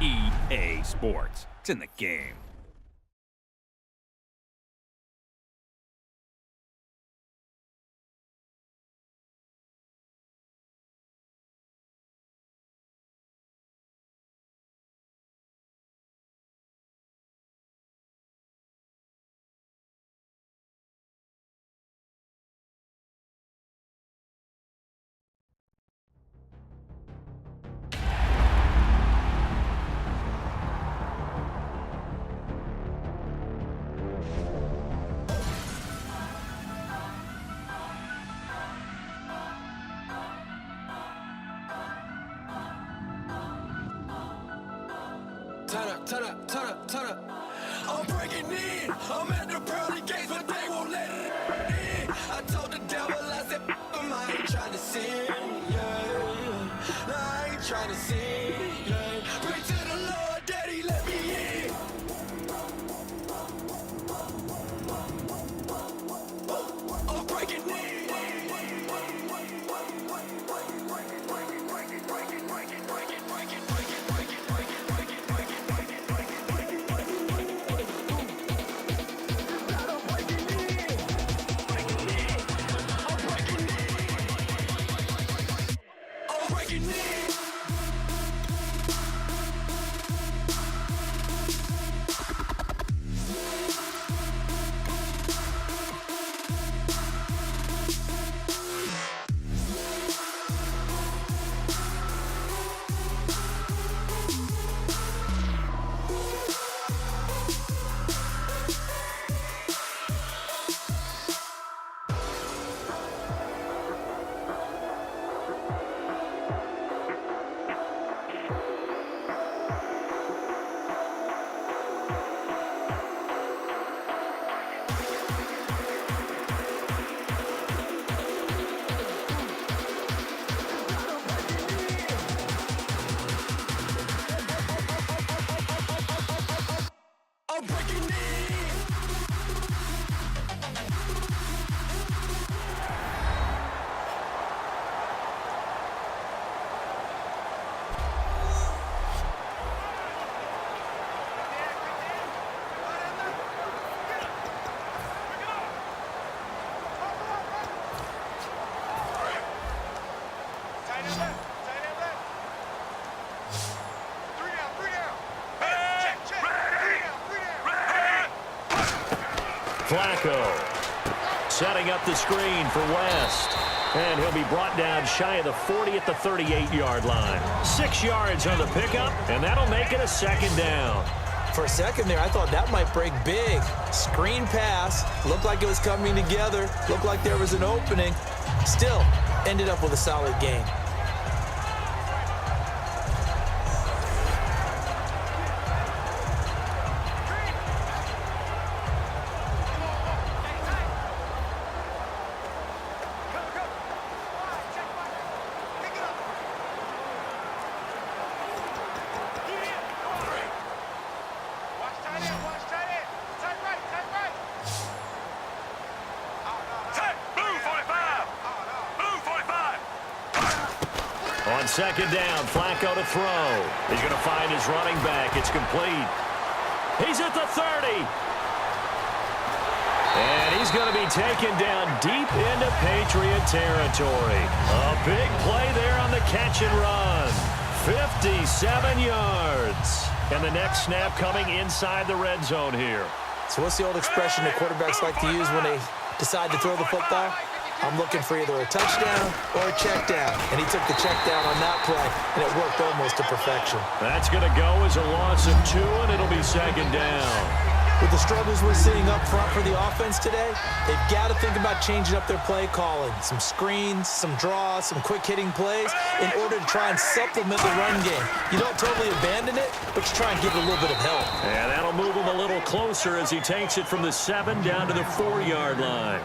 EA Sports. It's in the game. Turn up. I'm breaking in. I'm at the pearly gates, but they won't let it in. I told the devil, I said, I ain't trying to sin, yeah. No, I ain't trying to sin, yeah. Pray to the Lord, Daddy, let me in. I'm breaking in. Flacco setting up the screen for West. And he'll be brought down shy of the 40 at the 38-yard line. 6 yards on the pickup, and that'll make it a second down. For a second there, I thought that might break big. Screen pass, looked like it was coming together, looked like there was an opening. Still, ended up with a solid gain. On second down, Flacco to throw. He's going to find his running back. It's complete. He's at the 30. And he's going to be taken down deep into Patriot territory. A big play there on the catch and run. 57 yards. And the next snap coming inside the red zone here. So what's the old expression that quarterbacks like to use when they decide to throw the football? I'm looking for either a touchdown or a check down. And he took the check down on that play, and it worked almost to perfection. That's going to go as a loss of 2, and it'll be second down. With the struggles we're seeing up front for the offense today, they've got to think about changing up their play calling. Some screens, some draws, some quick-hitting plays in order to try and supplement the run game. You don't totally abandon it, but you try and give it a little bit of help. And that'll move him a little closer as he takes it from the 7 down to the 4-yard line.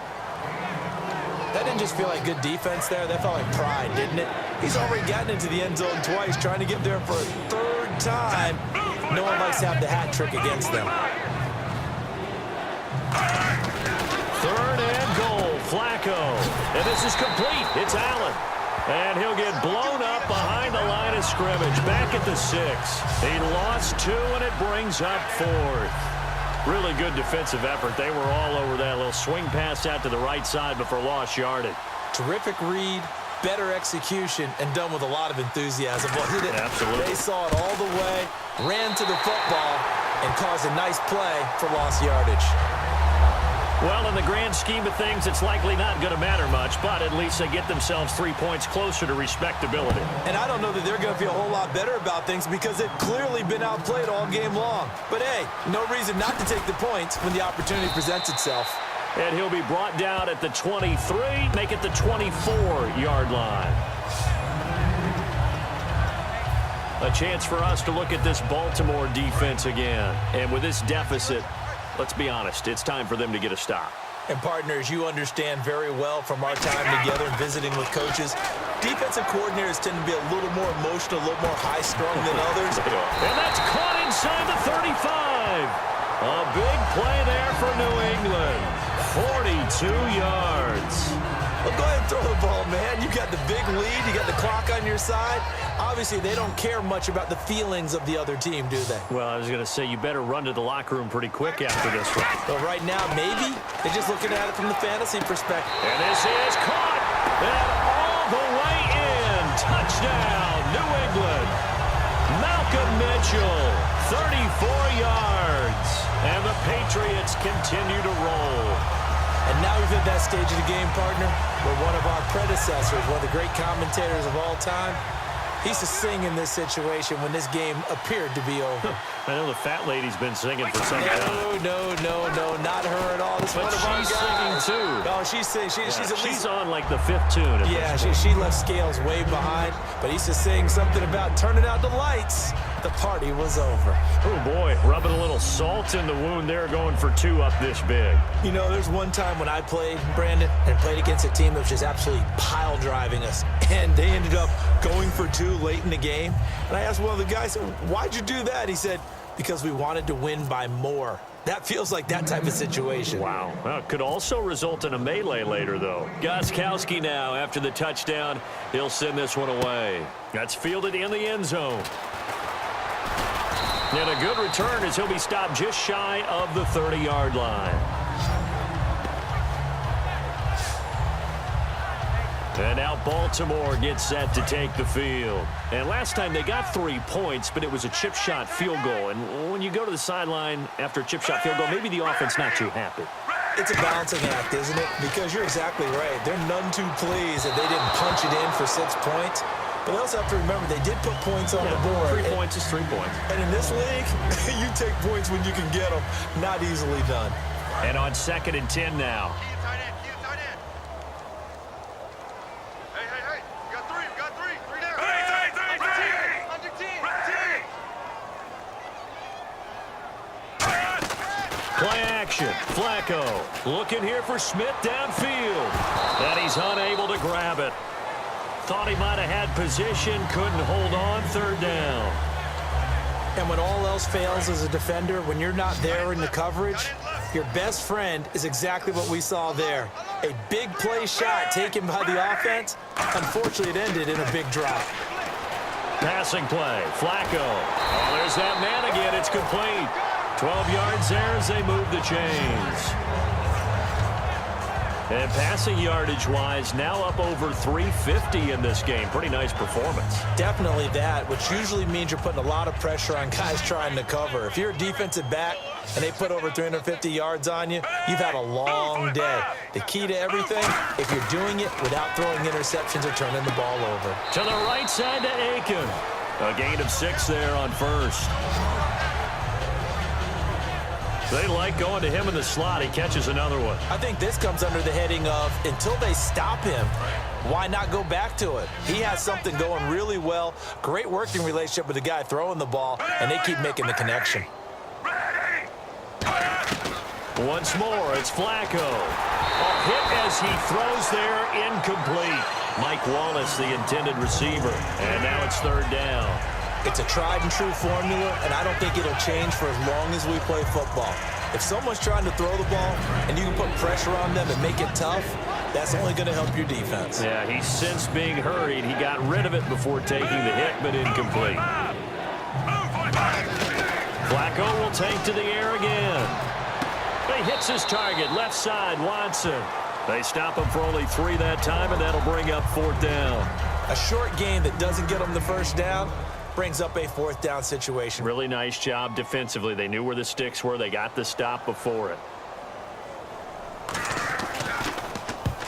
That didn't just feel like good defense there. That felt like pride, didn't it? He's already gotten into the end zone twice, trying to get there for a 3rd time. No one likes to have the hat trick against them. 3rd and goal, Flacco. And this is complete. It's Allen. And he'll get blown up behind the line of scrimmage, back at the 6. He lost 2, and it brings up 4th. Really good defensive effort. They were all over that little swing pass out to the right side before lost yardage. Terrific read, better execution, and done with a lot of enthusiasm. Wasn't it? Absolutely. They saw it all the way, ran to the football, and caused a nice play for lost yardage. Well, in the grand scheme of things, it's likely not going to matter much, but at least they get themselves 3 points closer to respectability. And I don't know that they're going to feel a whole lot better about things because they've clearly been outplayed all game long. But, hey, no reason not to take the points when the opportunity presents itself. And he'll be brought down at the 23, make it the 24-yard line. A chance for us to look at this Baltimore defense again. And with this deficit, let's be honest, it's time for them to get a stop. And partners, you understand very well from our time together and visiting with coaches, defensive coordinators tend to be a little more emotional, a little more high-strung than others. And that's caught inside the 35. A big play there for New England. 42 yards. Well, go ahead and throw the ball, man. You got the big lead. You got the clock on your side. Obviously, they don't care much about the feelings of the other team, do they? Well, I was going to say, you better run to the locker room pretty quick after this one. Well, right now, maybe. They're just looking at it from the fantasy perspective. And this is caught. And all the way in. Touchdown, New England. Malcolm Mitchell, 34 yards. And the Patriots continue to roll. And now we've hit that stage of the game, partner, where one of our predecessors, one of the great commentators of all time, he used to sing in this situation when this game appeared to be over. I know the fat lady's been singing for some time. No, not her at all. This one of our she's guys. singing, too. Oh, she's singing. She's on, like, the 5th tune. Yeah, she left Scales way behind, but he used to sing something about turning out the lights. The party was over. Oh, boy, rubbing a little salt in the wound there, going for 2 up this big. You know, there's one time when I played, Brandon, and played against a team that was just absolutely pile driving us, and they ended up going for 2 late in the game. And I asked one of the guys, why'd you do that? He said, because we wanted to win by more. That feels like that type of situation. Wow. Well, it could also result in a melee later, though. Gostkowski now, after the touchdown, he'll send this one away. That's fielded in the end zone. And a good return as he'll be stopped just shy of the 30-yard line. And now Baltimore gets set to take the field. And last time they got 3 points, but it was a chip shot field goal. And when you go to the sideline after a chip shot field goal, maybe the offense not too happy. It's a balancing act, isn't it? Because you're exactly right. They're none too pleased that they didn't punch it in for 6 points. But they also have to remember they did put points on the board. 3 points is 3 points. And in this league, you take points when you can get them. Not easily done. And on 2nd and 10 now. Hey, we got three there. Hey, on your team. Play action. Flacco looking here for Smith downfield. And he's unable to grab it. Thought he might have had position, couldn't hold on, 3rd down. And when all else fails as a defender, when you're not there in the coverage, your best friend is exactly what we saw there. A big play shot taken by the offense. Unfortunately, it ended in a big drop. Passing play, Flacco. Oh, there's that man again, it's complete. 12 yards there as they move the chains. And passing yardage-wise, now up over 350 in this game. Pretty nice performance. Definitely that, which usually means you're putting a lot of pressure on guys trying to cover. If you're a defensive back and they put over 350 yards on you, you've had a long day. The key to everything, if you're doing it without throwing interceptions or turning the ball over. To the right side to Aiken. A gain of 6 there on 1st. They like going to him in the slot. He catches another one. I think this comes under the heading of, until they stop him, why not go back to it? He has something going really well. Great working relationship with the guy throwing the ball, and they keep making the connection. Once more, it's Flacco. A hit as he throws there, incomplete. Mike Wallace, the intended receiver. And now it's 3rd down. It's a tried-and-true formula, and I don't think it'll change for as long as we play football. If someone's trying to throw the ball and you can put pressure on them and make it tough, That's only going to help your defense. Yeah, he's since being hurried. He got rid of it before taking the hit, but incomplete. Flacco will take to the air again. He hits his target, left side, Watson. They stop him for only 3 that time, and that'll bring up 4th down. A short game that doesn't get them the first down brings up a 4th down situation. Really nice job defensively. They knew where the sticks were. They got the stop before it.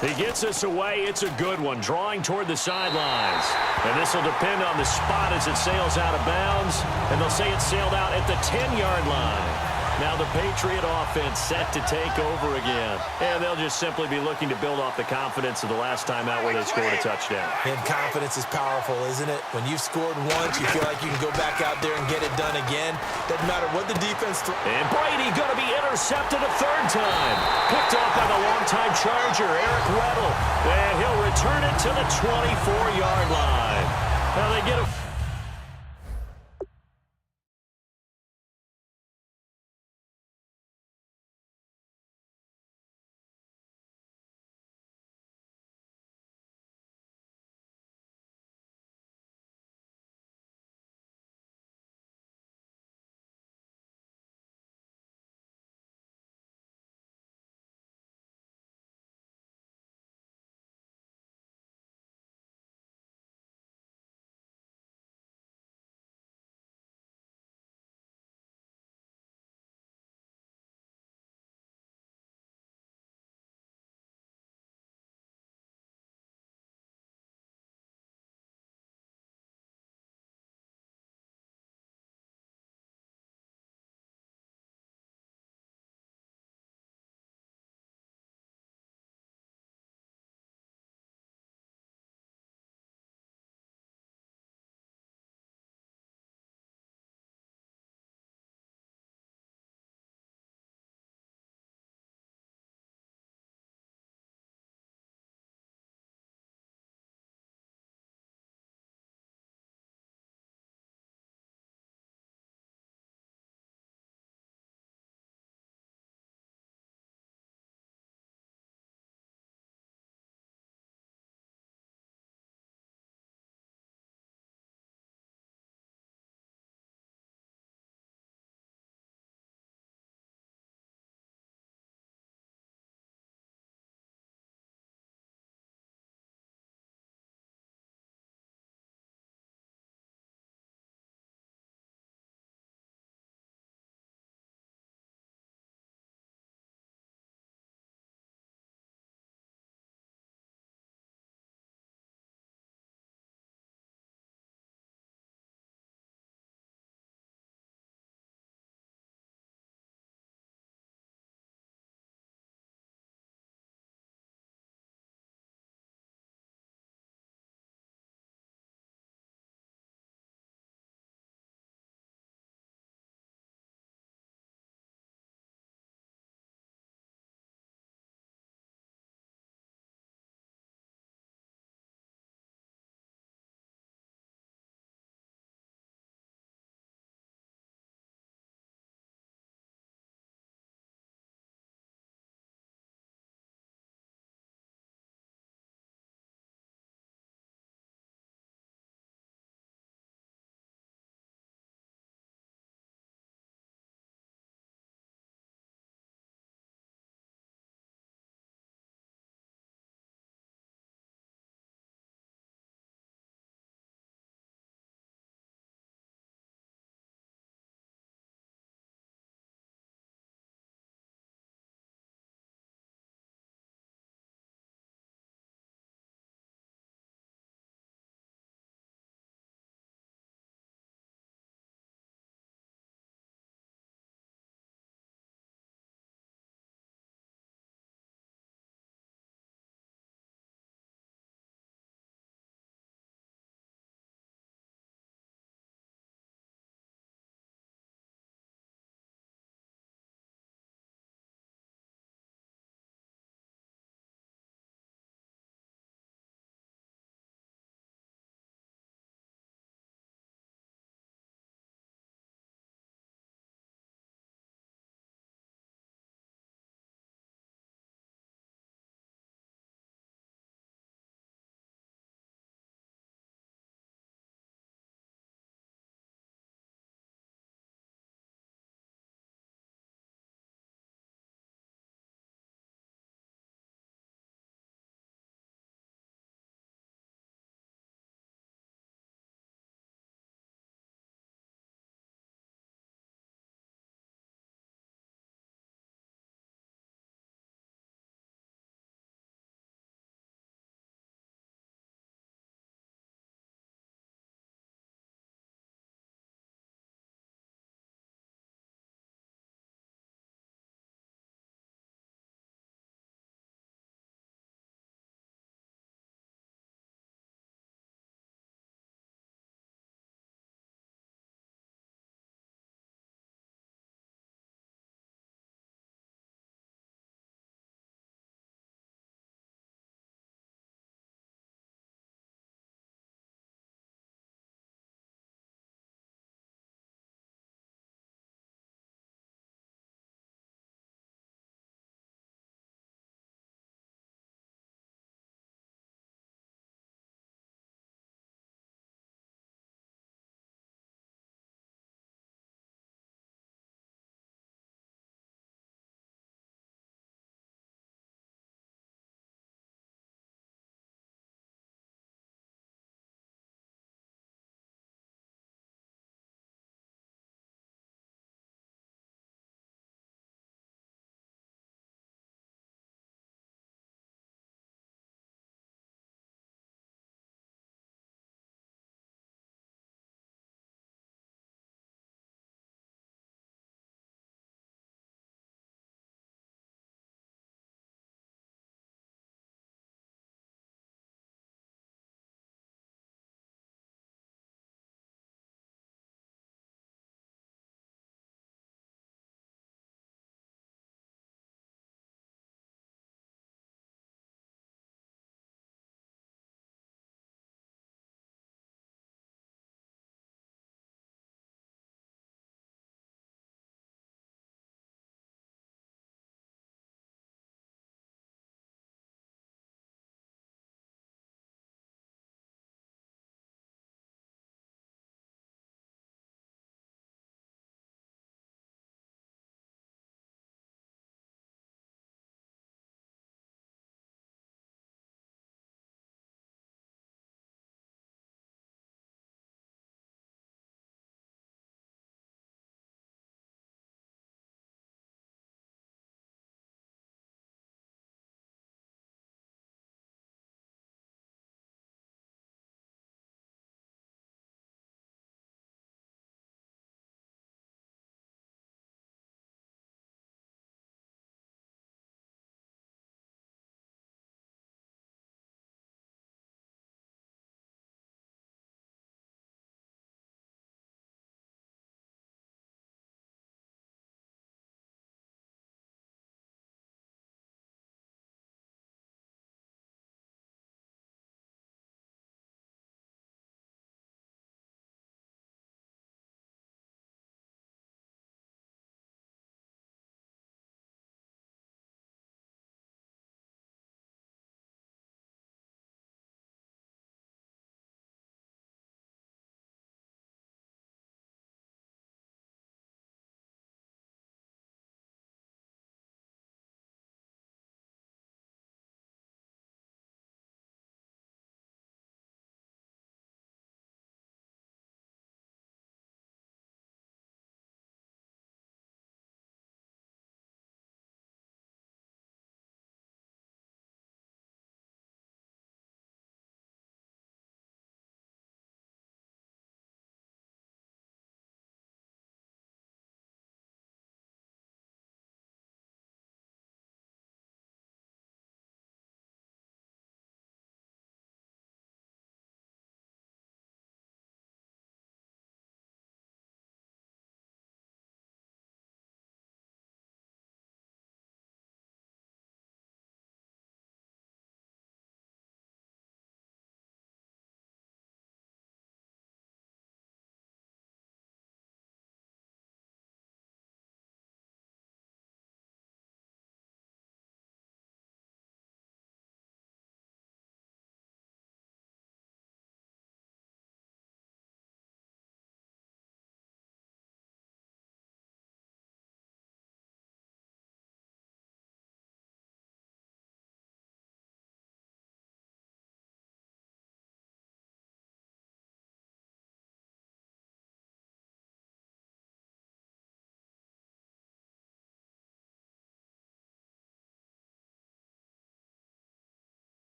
He gets us away. It's a good one, drawing toward the sidelines. And this will depend on the spot as it sails out of bounds. And they'll say it sailed out at the 10-yard line. Now the Patriot offense set to take over again. And they'll just simply be looking to build off the confidence of the last time out where they scored a touchdown. And confidence is powerful, isn't it? When you've scored once, you feel like you can go back out there and get it done again. Doesn't matter what the defense throws. And Brady going to be intercepted a 3rd time. Picked off by the longtime Charger, Eric Weddle. And he'll return it to the 24-yard line. Now they get a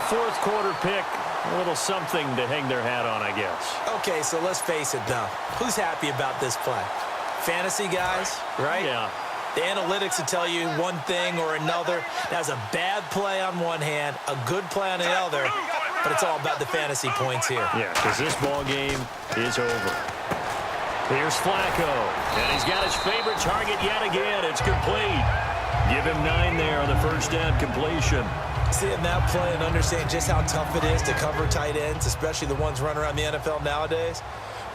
Fourth quarter pick, a little something to hang their hat on, I guess. Okay, so let's face it, though. Who's happy about this play? Fantasy guys, right? Yeah. The analytics will tell you one thing or another. That's a bad play on one hand, a good play on the other, but it's all about the fantasy points here. Yeah, because this ball game is over. Here's Flacco, and he's got his favorite target yet again. It's complete. Give him 9 there on the first down completion. Seeing that play and understanding just how tough it is to cover tight ends, especially the ones running around the NFL nowadays,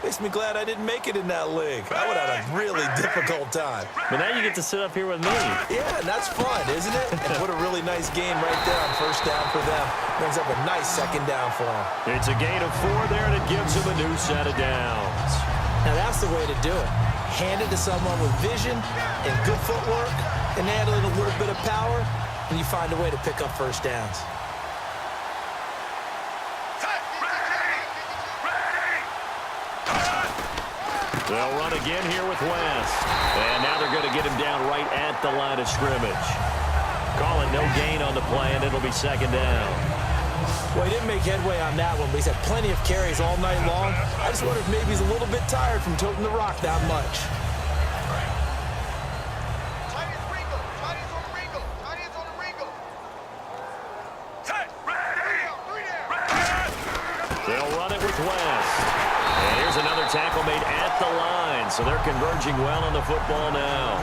makes me glad I didn't make it in that league. I would have a really difficult time. But now you get to sit up here with me. Yeah, and that's fun, isn't it? And what a really nice game right there on first down for them. Brings up a nice second down for them. It's a gain of 4 there, and it gives them a new set of downs. Now that's the way to do it. Hand it to someone with vision and good footwork and add a little bit of power, and you find a way to pick up first downs. They'll run again here with West. And now they're going to get him down right at the line of scrimmage. Call it no gain on the play, and it'll be second down. Well, he didn't make headway on that one, but he's had plenty of carries all night long. I just wonder if maybe he's a little bit tired from toting the rock that much. They'll run it with West. And here's another tackle made at the line, so they're converging well on the football now.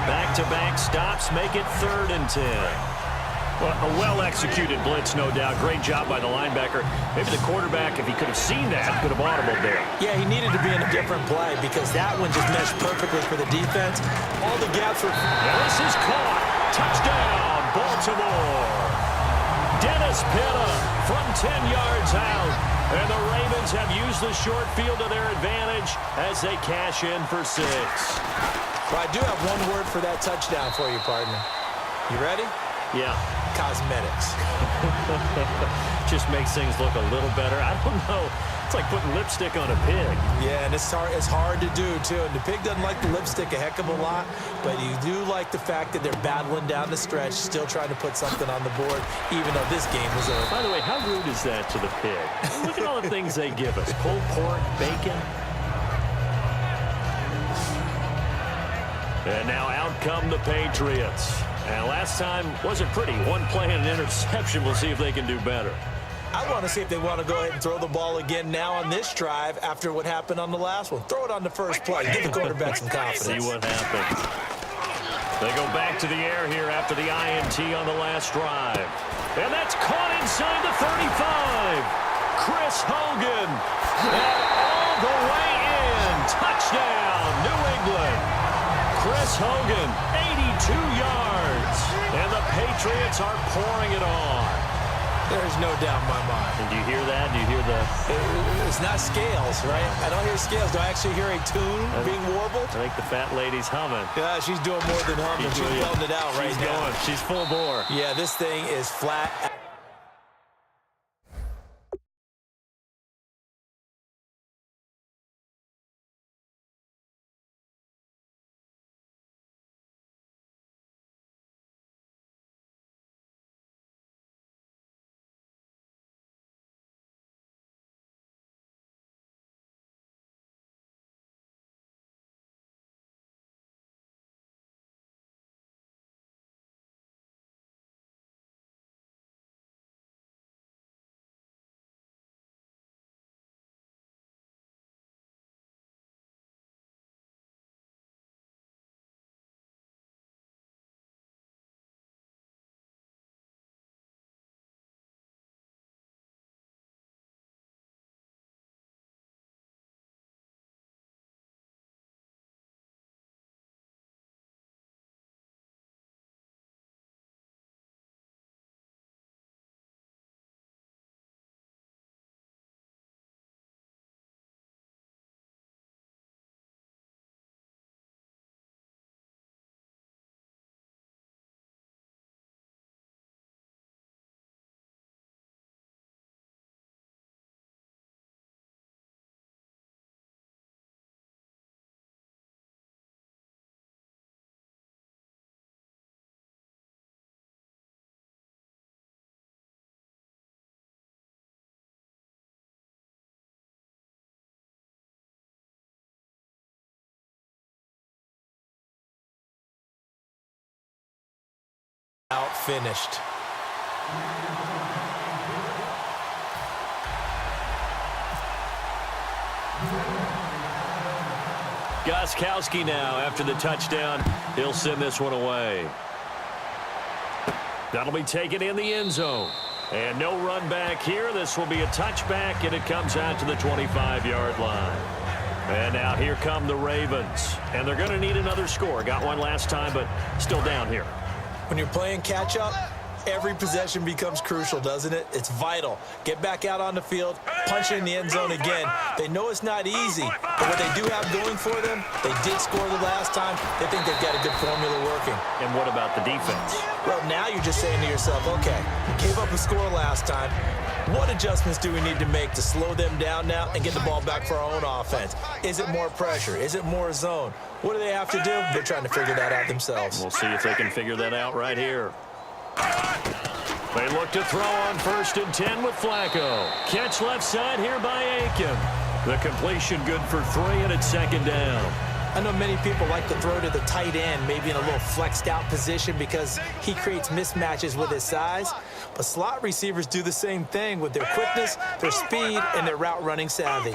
Back-to-back stops make it 3rd and 10. Well, a well-executed blitz, no doubt. Great job by the linebacker. Maybe the quarterback, if he could have seen that, could have audibled there. Yeah, he needed to be in a different play because that one just meshed perfectly for the defense. All the gaps were... And this is caught. Touchdown, Baltimore. Dennis Pitta from 10 yards out. And the Ravens have used the short field to their advantage as they cash in for 6. Well, I do have one word for that touchdown for you, partner. You ready? Yeah. Cosmetics. Just makes things look a little better. I don't know. It's like putting lipstick on a pig. Yeah, and it's hard to do, too. And the pig doesn't like the lipstick a heck of a lot, but you do like the fact that they're battling down the stretch, still trying to put something on the board, even though this game was over. By the way, how rude is that to the pig? Look at all the things they give us. Pulled pork, bacon. And now out come the Patriots. And last time wasn't pretty. One play and an interception. We'll see if they can do better. I want to see if they want to go ahead and throw the ball again now on this drive after what happened on the last one. Throw it on the first play. Give the quarterback some confidence. See what happens. They go back to the air here after the INT on the last drive. And that's caught inside the 35. Chris Hogan. And all the way in. Touchdown, New England. Chris Hogan, 82 yards. And the Patriots are pouring it on. There's no doubt in my mind. And do you hear that? Do you hear the... It's not scales, right? I don't hear scales. Do I actually hear a tune being warbled? I think the fat lady's humming. Yeah, she's doing more than humming. She's belting it out right now. She's going. She's full bore. Yeah, this thing is flat Out-finished. Gostkowski now after the touchdown. He'll send this one away. That'll be taken in the end zone. And no run back here. This will be a touchback, and it comes out to the 25-yard line. And now here come the Ravens. And they're going to need another score. Got one last time, but still down here. When you're playing catch-up, every possession becomes crucial, doesn't it? It's vital. Get back out on the field, punch it in the end zone again. They know it's not easy, but what they do have going for them, they did score the last time. They think they've got a good formula working. And what about the defense? Well, now you're just saying to yourself, okay, we gave up a score last time. What adjustments do we need to make to slow them down now and get the ball back for our own offense? Is it more pressure? Is it more zone? What do they have to do? They're trying to figure that out themselves. We'll see if they can figure that out right here. They look to throw on 1st and 10 with Flacco. Catch left side here by Aiken. The completion good for 3, and it's 2nd down. I know many people like to throw to the tight end, maybe in a little flexed out position because he creates mismatches with his size. But slot receivers do the same thing with their quickness, their speed, and their route running savvy.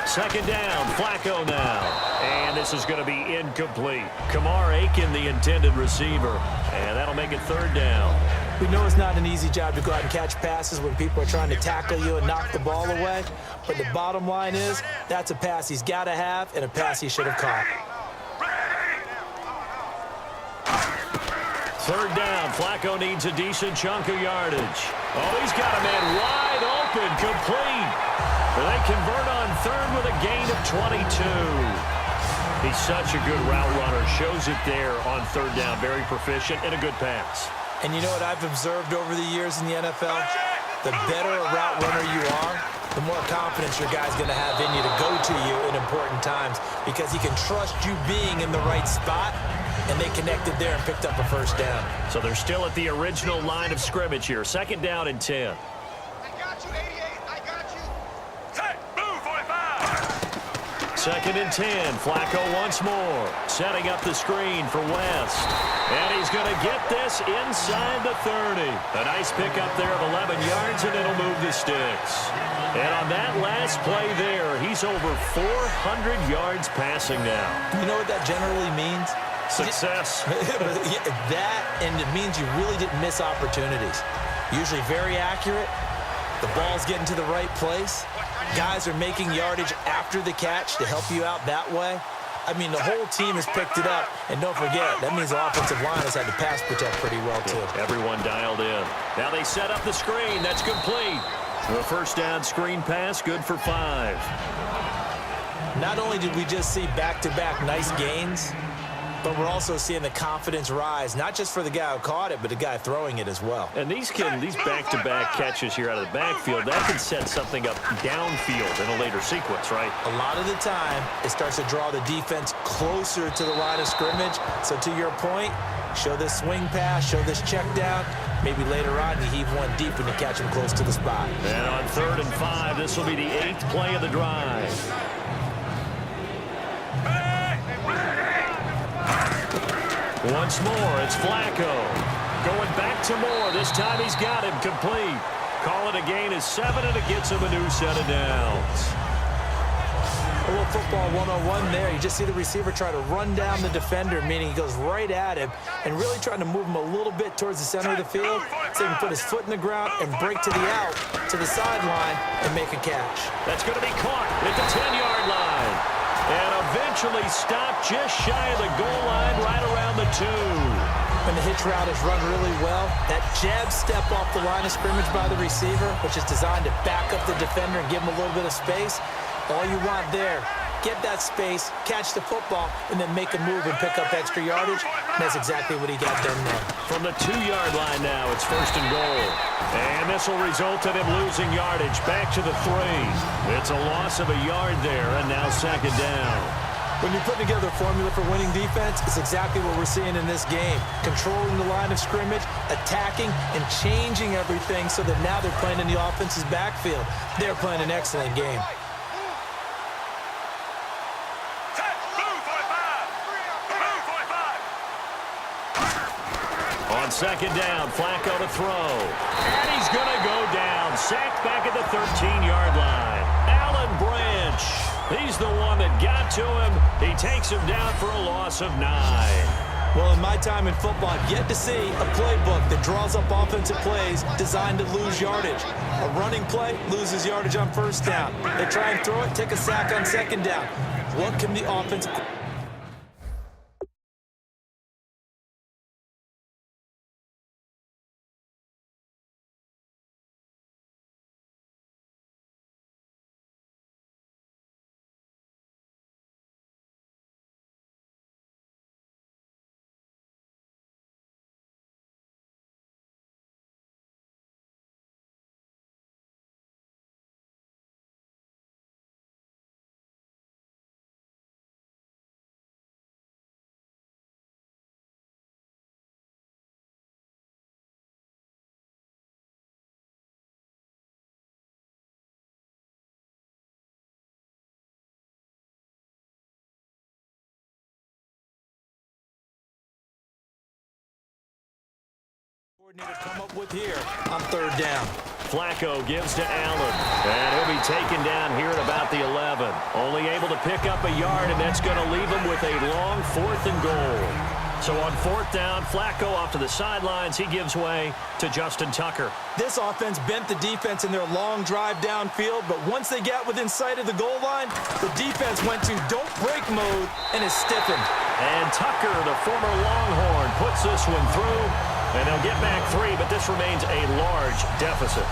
2nd down, Flacco now. And this is going to be incomplete. Kamar Aiken, the intended receiver. And that'll make it 3rd down. We know it's not an easy job to go out and catch passes when people are trying to tackle you and knock the ball away. But the bottom line is, that's a pass he's got to have and a pass he should have caught. 3rd down, Flacco needs a decent chunk of yardage. Oh, he's got a man wide open, complete. They convert on 3rd with a gain of 22. He's such a good route runner. Shows it there on 3rd down. Very proficient and a good pass. And you know what I've observed over the years in the NFL? The better a route runner you are, the more confidence your guy's going to have in you to go to you in important times because he can trust you being in the right spot, and they connected there and picked up a 1st down. So they're still at the original line of scrimmage here. 2nd down and 10. I got you, 88. I got you. Set. Move, 45. 2nd and 10. Flacco once more. Setting up the screen for West. And he's going to get this inside the 30. A nice pickup there of 11 yards, and it'll move the sticks. And on that last play there, he's over 400 yards passing now. You know what that generally means? Success. That, and it means you really didn't miss opportunities. Usually very accurate. The ball's getting to the right place. Guys are making yardage after the catch to help you out that way. I mean, the whole team has picked it up. And don't forget, that means the offensive line has had to pass protect pretty well, too. Everyone dialed in. Now they set up the screen. That's complete. The 1st down screen pass, good for 5. Not only did we just see back-to-back nice gains, but we're also seeing the confidence rise, not just for the guy who caught it, but the guy throwing it as well. And these back-to-back catches here out of the backfield, that can set something up downfield in a later sequence, right? A lot of the time, it starts to draw the defense closer to the line of scrimmage. So to your point, show this swing pass, show this check down. Maybe later on you heave one deep when you catch him close to the spot. And on 3rd and 5, this will be the 8th play of the drive. Once more, it's Flacco. Going back to Moore. This time he's got him complete. Call it a gain of 7, and it gets him a new set of downs. A little football 101 there. You just see the receiver try to run down the defender, meaning he goes right at him and really trying to move him a little bit towards the center of the field so he can put his foot in the ground and break to the out, to the sideline, and make a catch. That's going to be caught at the 10-yard line. And eventually stopped just shy of the goal line right around the 2. When the hitch route is run really well, that jab step off the line of scrimmage by the receiver, which is designed to back up the defender and give him a little bit of space, all you want there, get that space, catch the football, and then make a move and pick up extra yardage. And that's exactly what he got done there. From the 2-yard line now, it's 1st and goal. And this will result in him losing yardage back to the 3. It's a loss of a yard there, and now 2nd down. When you put together a formula for winning defense, it's exactly what we're seeing in this game. Controlling the line of scrimmage, attacking, and changing everything so that now they're playing in the offense's backfield. They're playing an excellent game. second down. Flacco to throw. And he's going to go down. Sacked back at the 13-yard line. Alan Branch. He's the one that got to him. He takes him down for a loss of 9. Well, in my time in football, I've yet to see a playbook that draws up offensive plays designed to lose yardage. A running play loses yardage on first down. They try and throw it, take a sack on second down. What can the offense... coordinator come up with here on third down. Flacco gives to Allen, and he'll be taken down here at about the 11. Only able to pick up a yard, and that's going to leave him with a long 4th and goal. So on 4th down, Flacco off to the sidelines. He gives way to Justin Tucker. This offense bent the defense in their long drive downfield, but once they got within sight of the goal line, the defense went to don't break mode and is stiffened. And Tucker, the former Longhorn, puts this one through. And they'll get back 3, but this remains a large deficit.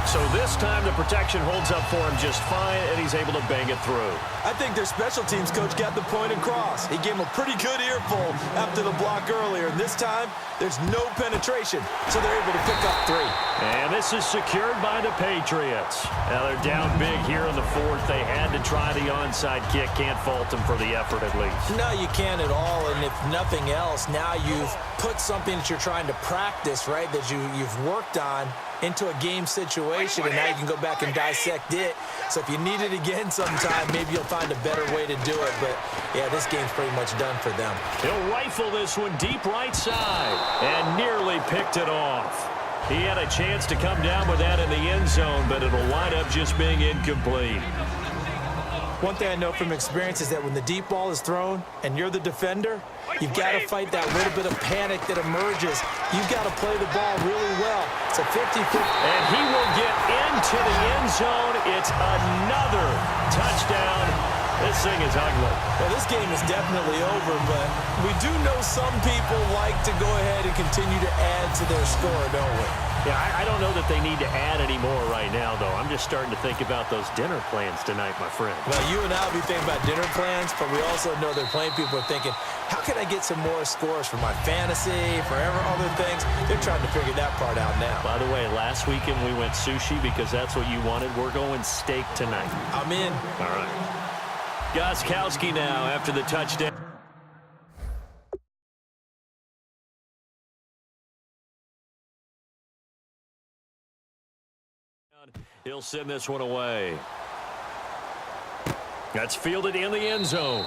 So this time the protection holds up for him just fine, and he's able to bang it through. I think their special teams coach got the point across. He gave him a pretty good earful after the block earlier. And this time, there's no penetration, so they're able to pick up 3. And this is secured by the Patriots. Now they're down big here in the 4th. They had to try the onside kick. Can't fault them for the effort at least. No, you can't at all. And if nothing else, now you've put something that you're trying to practice, right, that you've worked on into a game situation, and now you can go back and dissect it. So if you need it again sometime, maybe you'll find a better way to do it. But, yeah, this game's pretty much done for them. He'll rifle this one deep right side and nearly picked it off. He had a chance to come down with that in the end zone, but it'll wind up just being incomplete. One thing I know from experience is that when the deep ball is thrown and you're the defender, you've got to fight that little bit of panic that emerges. You've got to play the ball really well. It's a 50-50. And he will get into the end zone. It's another touchdown. This thing is ugly. Well, this game is definitely over, but we do know some people like to go ahead and continue to add to their score, don't we? Yeah, I don't know that they need to add any more right now, though. I'm just starting to think about those dinner plans tonight, my friend. Well, you and I will be thinking about dinner plans, but we also know they're playing people are thinking, how can I get some more scores for my fantasy, for other things? They're trying to figure that part out now. By the way, last weekend we went sushi because that's what you wanted. We're going steak tonight. I'm in. All right. Gostkowski now after the touchdown. He'll send this one away. That's fielded in the end zone.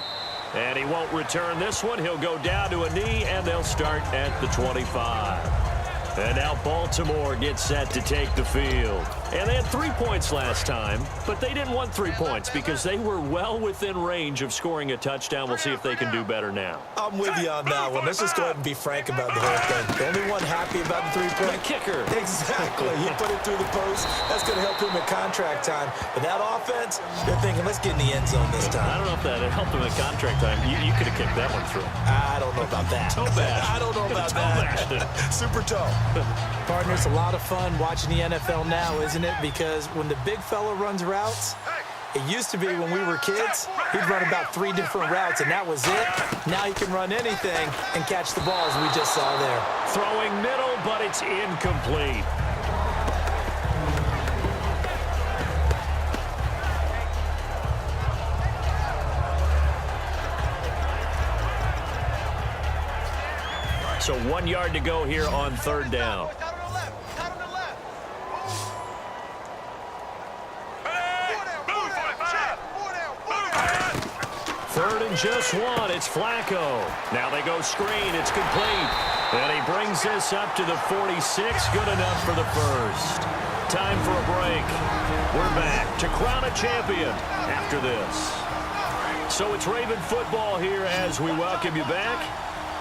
And he won't return this one. He'll go down to a knee, and they'll start at the 25. And now Baltimore gets set to take the field. And they had 3 points last time, but they didn't want 3 points because they were well within range of scoring a touchdown. We'll see if they can do better now. I'm with you on that one. Let's just go ahead and be frank about the whole thing. The only one happy about the 3-point? The kicker. Exactly. He put it through the post. That's going to help him at contract time. But that offense, they're thinking, let's get in the end zone this time. I don't know if that helped him at contract time. You could have kicked that one through. I don't know about that. Toe bash. I don't know about that. Super toe. Partner, it's a lot of fun watching the NFL now, isn't it? Because when the big fella runs routes, it used to be when we were kids, he'd run about 3 different routes, and that was it. Now he can run anything and catch the ball, as we just saw there. Throwing middle, but it's incomplete. So 1 yard to go here on third down. 3rd and just 1. It's Flacco. Now they go screen. It's complete. And he brings this up to the 46. Good enough for the first. Time for a break. We're back to crown a champion after this. So it's Raven football here as we welcome you back.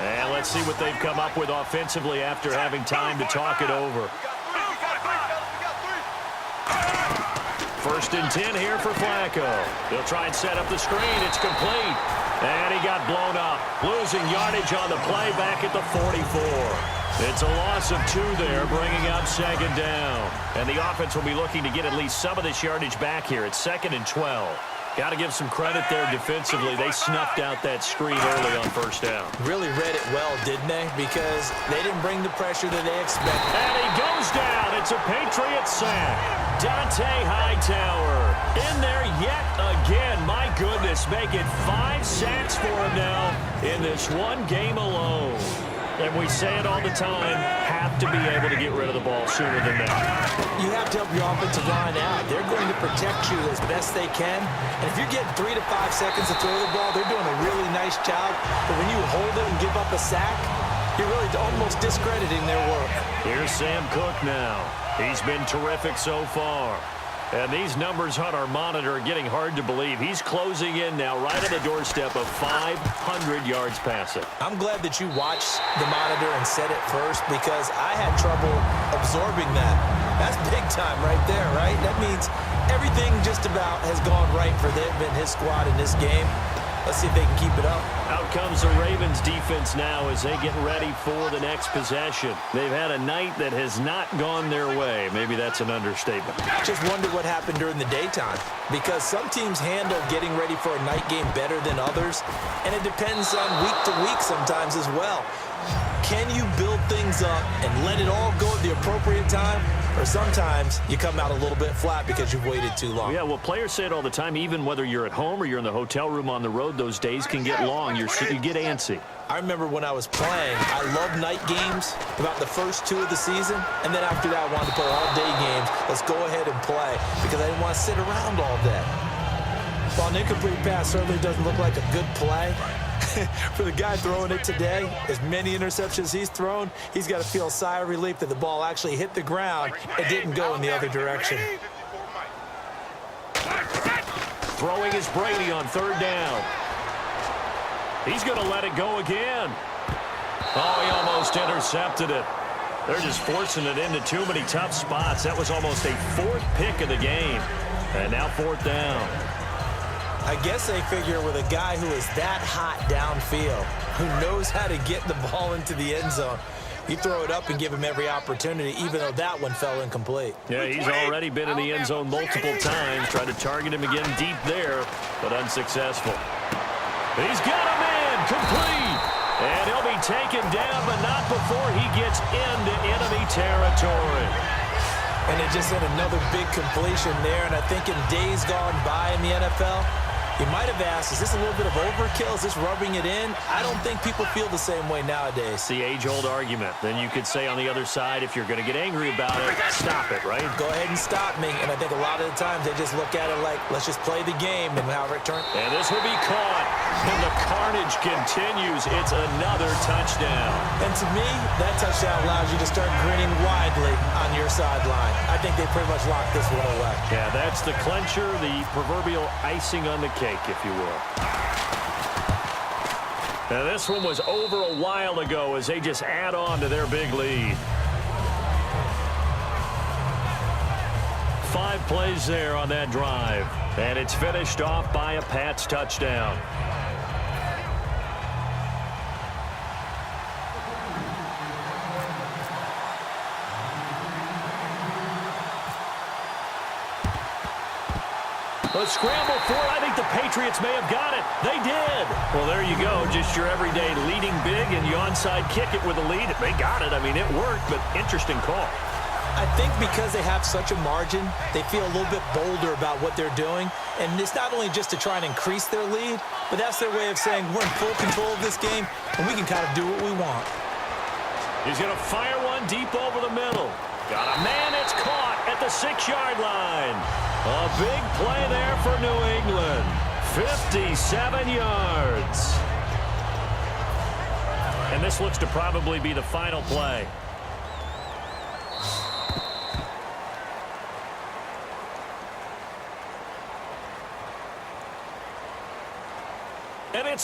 And let's see what they've come up with offensively after having time to talk it over. 1st and 10 here for Flacco. He'll try and set up the screen. It's complete. And he got blown up. Losing yardage on the play back at the 44. It's a loss of 2 there, bringing up 2nd down. And the offense will be looking to get at least some of this yardage back here. It's 2nd and 12. Got to give some credit there defensively. They snuffed out that screen early on 1st down. Really read it well, didn't they? Because they didn't bring the pressure that they expected. And he goes down. It's a Patriot sack. Dante Hightower in there yet again. My goodness, making 5 sacks for him now in this one game alone. And we say it all the time, have to be able to get rid of the ball sooner than that. You have to help your offensive line out. They're going to protect you as best they can. And if you're getting 3 to 5 seconds to throw the ball, they're doing a really nice job. But when you hold it and give up a sack, you're really almost discrediting their work. Here's Sam Cook now. He's been terrific so far. And these numbers on our monitor are getting hard to believe. He's closing in now right on the doorstep of 500 yards passing. I'm glad that you watched the monitor and said it first because I had trouble absorbing that. That's big time right there, right? That means everything just about has gone right for them and his squad in this game. Let's see if they can keep it up. Out comes the Ravens defense now as they get ready for the next possession. They've had a night that has not gone their way. Maybe that's an understatement. Just wonder what happened during the daytime because some teams handle getting ready for a night game better than others, and it depends on week to week sometimes as well. Can you build things up and let it all go at the appropriate time? Or sometimes you come out a little bit flat because you've waited too long. Yeah, well, players say it all the time. Even whether you're at home or you're in the hotel room on the road, those days can get long. You get antsy. I remember when I was playing, I loved night games about the first 2 of the season. And then after that, I wanted to play all-day games. Let's go ahead and play because I didn't want to sit around all day. While an incomplete pass certainly doesn't look like a good play, for the guy throwing it today, as many interceptions he's thrown, he's got to feel a sigh of relief that the ball actually hit the ground and didn't go in the other direction. Throwing is Brady on 3rd down. He's going to let it go again. Oh, he almost intercepted it. They're just forcing it into too many tough spots. That was almost a 4th pick of the game. And now 4th down. I guess they figure with a guy who is that hot downfield, who knows how to get the ball into the end zone, you throw it up and give him every opportunity, even though that one fell incomplete. Yeah, he's already been in the end zone multiple times. Tried to target him again deep there, but unsuccessful. He's got a man complete. And he'll be taken down, but not before he gets into enemy territory. And it just hit another big completion there. And I think in days gone by in the NFL, you might have asked, is this a little bit of overkill? Is this rubbing it in? I don't think people feel the same way nowadays. It's the age-old argument. Then you could say on the other side, if you're going to get angry about it, stop it, right? Go ahead and stop me. And I think a lot of the times they just look at it like, let's just play the game and however it turns. And this will be caught. And the carnage continues. It's another touchdown. And to me, that touchdown allows you to start grinning widely on your sideline. I think they pretty much locked this one away. Yeah, that's the clincher, the proverbial icing on the cake, if you will. Now, this one was over a while ago as they just add on to their big lead. 5 plays there on that drive. And it's finished off by a Pats touchdown. A scramble for it. I think the Patriots may have got it. They did. Well, there you go. Just your everyday leading big, and you onside kick it with a lead. They got it. I mean, it worked, but interesting call. I think because they have such a margin, they feel a little bit bolder about what they're doing. And it's not only just to try and increase their lead, but that's their way of saying we're in full control of this game, and we can kind of do what we want. He's going to fire one deep over the middle. Got a man. It's caught at the 6-yard line. A big play there for New England. 57 yards. And this looks to probably be the final play. And it's a